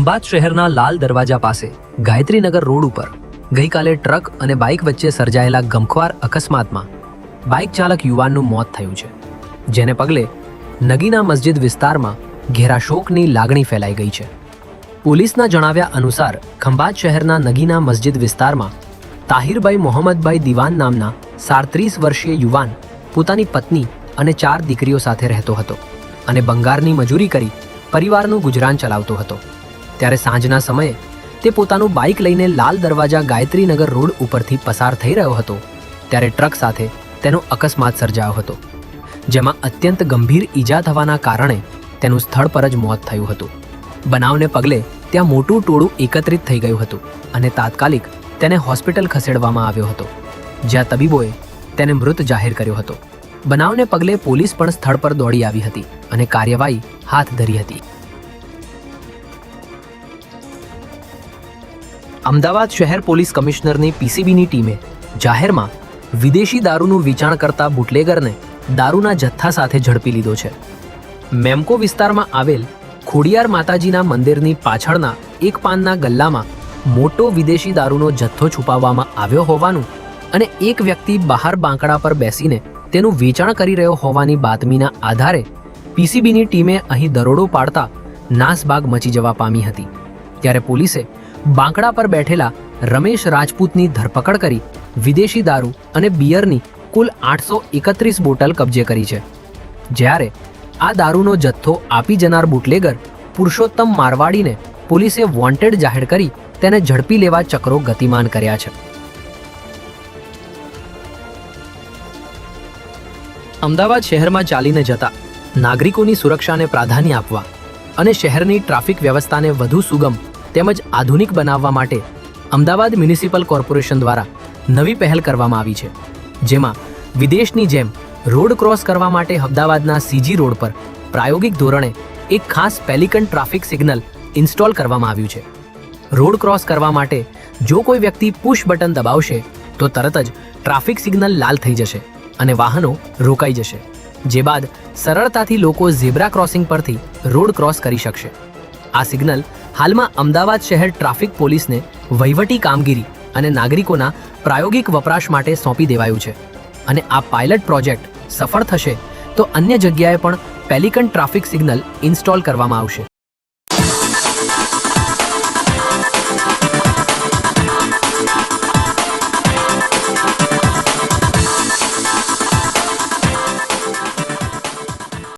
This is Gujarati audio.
ખંભાત શહેરના લાલ દરવાજા પાસે ગાયત્રીનગર રોડ ઉપર ગઈકાલે ટ્રક અને બાઇક વચ્ચે સર્જાયેલા ગમખ્વાર અકસ્માતમાં બાઇક ચાલક યુવાનનું મોત થયું છે, જેને પગલે નગીના મસ્જિદ વિસ્તારમાં ઘેરા શોકની લાગણી ફેલાઈ ગઈ છે। પોલીસના જણાવ્યા અનુસાર ખંભાત શહેરના નગીના મસ્જિદ વિસ્તારમાં તાહિરભાઈ મોહમ્મદભાઈ દિવાન નામના 37 વર્ષીય યુવાન પોતાની પત્ની અને 4 દીકરીઓ સાથે રહેતો હતો અને બંગારની મજૂરી કરી પરિવારનું ગુજરાન ચલાવતો હતો। ત્યારે સાંજના સમયે તે પોતાનું બાઇક લઈને લાલ દરવાજા ગાયત્રીનગર રોડ ઉપરથી પસાર થઈ રહ્યો હતો ત્યારે ટ્રક સાથે તેનો અકસ્માત સર્જાયો હતો, જેમાં અત્યંત ગંભીર ઈજા થવાના કારણે તેનું સ્થળ પર જ મોત થયું હતું। બનાવને પગલે ત્યાં મોટું ટોળું એકત્રિત થઈ ગયું હતું અને તાત્કાલિક તેને હોસ્પિટલ ખસેડવામાં આવ્યો હતો, જ્યાં તબીબોએ તેને મૃત જાહેર કર્યો હતો। બનાવને પગલે પોલીસ પણ સ્થળ પર દોડી આવી હતી અને કાર્યવાહી હાથ ધરી હતી। અમદાવાદ શહેર પોલીસ કમિશનરની પીસીબીની ટીમે જાહેરમાં વિદેશી દારૂનું વેચાણ કરતા બુટલેગરને દારૂના જથ્થા સાથે ઝડપી લીધો છે। મેમકો વિસ્તારમાં આવેલ ખોડિયાર માતાજીના મંદિરની પાછળના એક પાનના ગલ્લામાં મોટો વિદેશી દારૂનો જથ્થો છુપાવવામાં આવ્યો હોવાનું અને એક વ્યક્તિ બહાર બાંકડા પર બેસીને તેનું વેચાણ કરી રહ્યો હોવાની બાતમીના આધારે પીસીબીની ટીમે અહીં દરોડો પાડતા નાસભાગ મચી જવા પામી હતી। ત્યારે પોલીસે બાંકડા પર બેઠેલા રમેશ રાજપૂતની ધરપકડ કરી વિદેશી દારૂ અને બિયરની કુલ 831 બોટલ કબજે કરી છે, જ્યારે આ દારૂનો જથ્થો આપી જનાર બુટલેગર પુરુષોત્તમ મારવાડીને પોલીસે વોન્ટેડ જાહેર કરી તેને ઝડપી લેવા ચક્રો ગતિમાન કર્યા છે। અમદાવાદ શહેરમાં ચાલીને જતા નાગરિકોની સુરક્ષાને પ્રાધાન્ય આપવા અને શહેરની ટ્રાફિક વ્યવસ્થાને વધુ સુગમ તેમજ આધુનિક બનાવવા માટે અમદાવાદ મ્યુનિસિપલ કોર્પોરેશન દ્વારા નવી પહેલ કરવામાં આવી છે, જેમાં વિદેશની જેમ રોડ ક્રોસ કરવા માટે અમદાવાદના સીજી રોડ પર પ્રાયોગિક ધોરણે એક ખાસ પેલિકન ટ્રાફિક સિગ્નલ ઇન્સ્ટોલ કરવામાં આવ્યું છે। રોડ ક્રોસ કરવા માટે જો કોઈ વ્યક્તિ પુશ બટન દબાવશે તો તરત જ ટ્રાફિક સિગ્નલ લાલ થઈ જશે અને વાહનો રોકાઈ જશે, જે બાદ સરળતાથી લોકો ઝેબ્રા ક્રોસિંગ પરથી રોડ ક્રોસ કરી શકશે। આ સિગ્નલ હાલમાં અમદાવાદ શહેર ટ્રાફિક પોલીસને વહીવટી કામગીરી અને નાગરિકોના પ્રાયોગિક વપરાશ માટે સોંપી દેવાયું છે અને આ પાયલટ પ્રોજેક્ટ સફળ થશે તો અન્ય જગ્યાએ પણ પેલિકન ટ્રાફિક સિગ્નલ ઇન્સ્ટોલ કરવામાં આવશે।